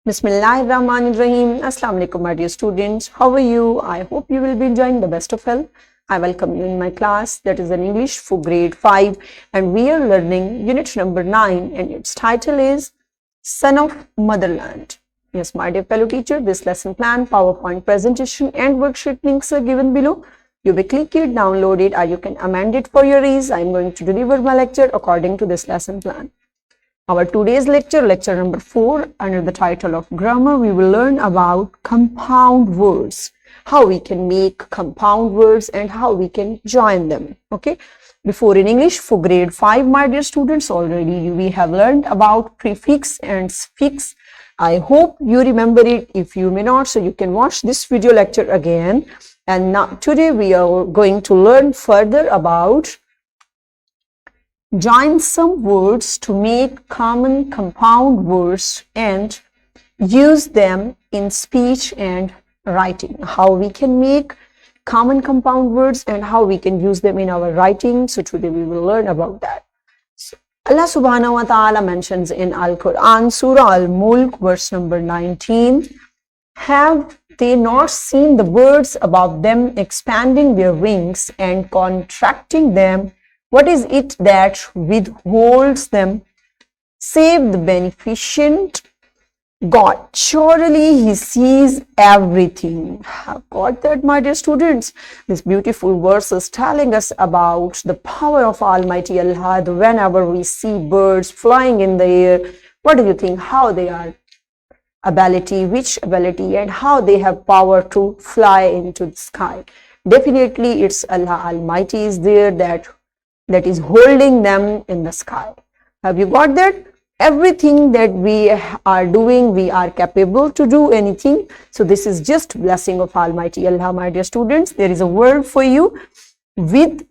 Bismillahirrahmanirrahim. Assalamu alaikum, my dear students. How are you? I hope you will be enjoying the best of health. I welcome you in my class, that is an English for grade 5, and we are learning unit number 9, and its title is Son of Motherland. Yes, my dear fellow teacher, this lesson plan, PowerPoint presentation and worksheet links are given below. You may click it, download it, or you can amend it for your ease. I am going to deliver my lecture according to this lesson plan. Our today's lecture, lecture number 4, under the title of Grammar, we will learn about compound words, how we can make compound words and how we can join them. Okay, before in English for grade 5, my dear students, already we have learned about prefix and suffix. I hope you remember it. If you may not, so you can watch this video lecture again. And now today we are going to learn further about join some words to make common compound words and use them in speech and writing. How we can make common compound words and how we can use them in our writing. So today we will learn about that. So Allah subhanahu wa ta'ala mentions in Al-Quran, Surah Al-Mulk, verse number 19, have they not seen the birds above them expanding their wings and contracting them? What is it that withholds them, save the beneficent God? Surely He sees everything. Have got that, my dear students? This beautiful verse is telling us about the power of Almighty Allah. Whenever we see birds flying in the air, what do you think? How they are? Which ability, and how they have power to fly into the sky? Definitely, it's Allah Almighty is there that is holding them in the sky. Have you got that? Everything that we are doing, we are capable to do anything. So this is just blessing of Almighty Allah, my dear students. There is a word for you, with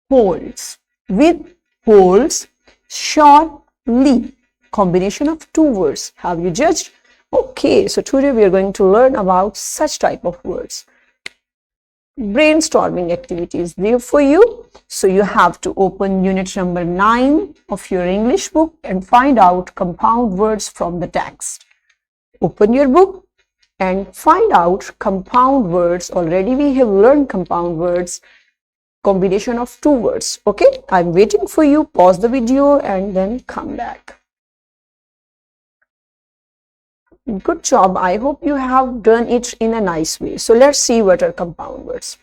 holds. With holds, surely. Combination of two words. Have you judged? Okay, so today we are going to learn about such type of words. Brainstorming activities there for you. So you have to open unit number 9 of your English book and find out compound words from the text. Open your book and find out compound words. Already we have learned compound words, combination of two words. Okay, I'm waiting for you. Pause the video and then come back. Good job. I hope you have done it in a nice way. So let's see what are compound words.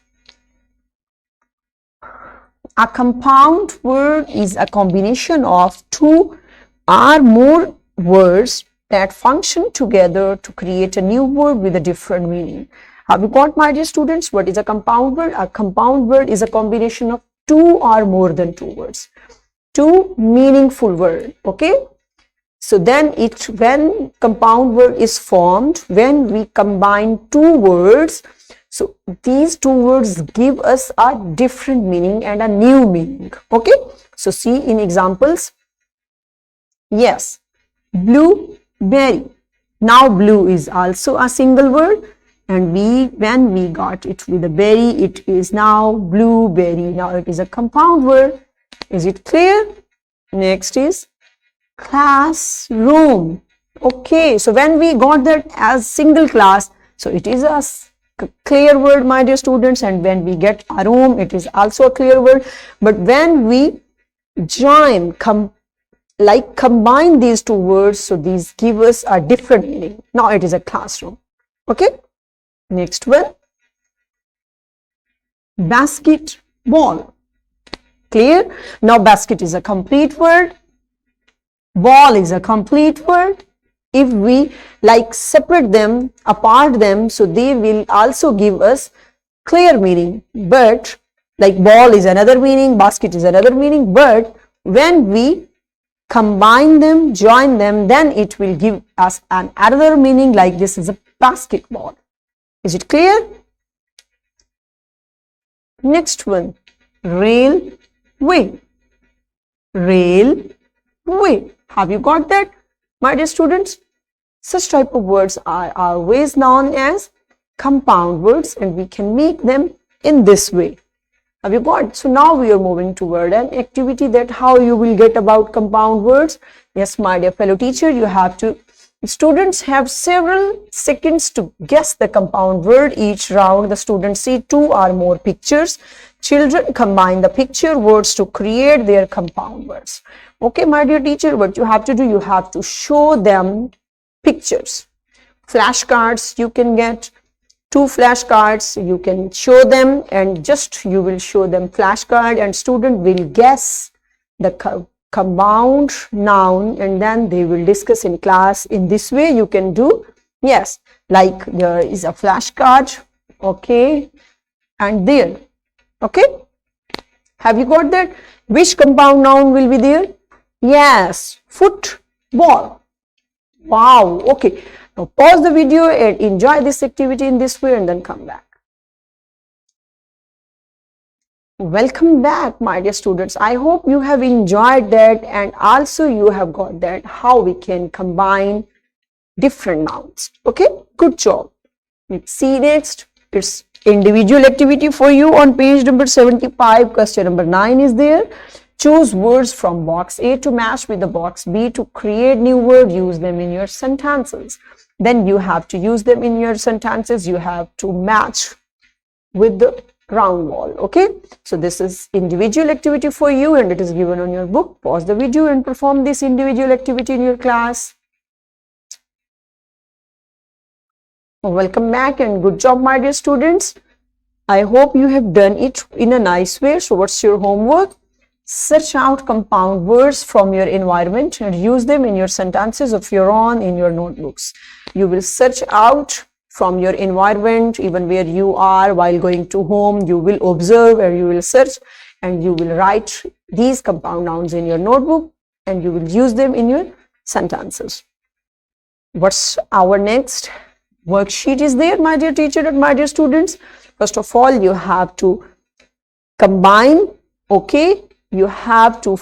A compound word is a combination of two or more words that function together to create a new word with a different meaning. Have you got, my dear students? What is a compound word? A compound word is a combination of two or more than two words. Two meaningful words. Okay? So then when compound word is formed, when we combine two words, so these two words give us a different meaning and a new meaning. Okay, so see in examples. Yes, blueberry. Now blue is also a single word, and when we got it with a berry, it is now blueberry. Now it is a compound word. Is it clear? Next is classroom. Okay, so when we got that as single class, so it is a clear word, my dear students, and when we get a room, it is also a clear word. But when we join, combine these two words, so these give us a different meaning. Now it is a classroom. Okay, next one, basketball. Clear? Now basket is a complete word. Ball is a complete word. If we separate them, apart them, so they will also give us clear meaning. But like ball is another meaning, basket is another meaning. But when we combine them, join them, then it will give us another meaning, like this is a basketball. Is it clear? Next one, railway. Railway. Have you got that, my dear students? Such type of words are always known as compound words, and we can make them in this way. Have you got? So now we are moving toward an activity that how you will get about compound words. Yes, my dear fellow teacher, you have to Students have several seconds to guess the compound word. Each round, the students see 2 or more pictures. Children combine the picture words to create their compound words. Okay, my dear teacher, what you have to do, you have to show them pictures. Flashcards, you can get 2 flashcards, you can show them, and just you will show them flashcard, and student will guess the compound noun, and then they will discuss in class. In this way you can do, yes, like there is a flashcard, okay, and there, okay, have you got that? Which compound noun will be there? Yes, football. Wow, okay. Now pause the video and enjoy this activity in this way and then come back. Welcome back, my dear students. I hope you have enjoyed that, and also you have got that how we can combine different nouns. Okay, good job. Let's see next. It's individual activity for you on page number 75. Question number 9 is there. Choose words from box A to match with the box B to create new word. Use them in your sentences. Then you have to use them in your sentences. You have to match with the round wall. Okay, so this is individual activity for you, and it is given on your book. Pause the video and perform this individual activity in your class. Welcome back and good job, my dear students. I hope you have done it in a nice way. So what's your homework? Search out compound words from your environment and use them in your sentences of your own in your notebooks. You will search out from your environment, even where you are while going to home. You will observe and you will search, and you will write these compound nouns in your notebook, and you will use them in your sentences. What's our next worksheet is there, my dear teacher and my dear students? First of all, you have to combine, okay? You have to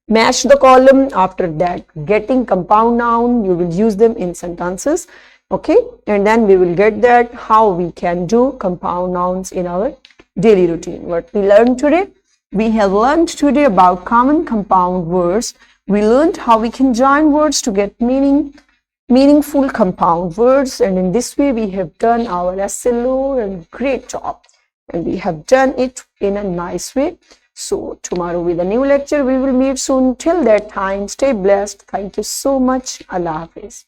match the column. After that, getting compound noun, you will use them in sentences, okay? And then we will get that how we can do compound nouns in our daily routine. What we learned today? We have learned today about common compound words. We learned how we can join words to get meaningful compound words, and in this way we have done our SLO, and great job, and we have done it in a nice way. So tomorrow with a new lecture we will meet soon. Till that time, stay blessed. Thank you so much. Allah Hafiz.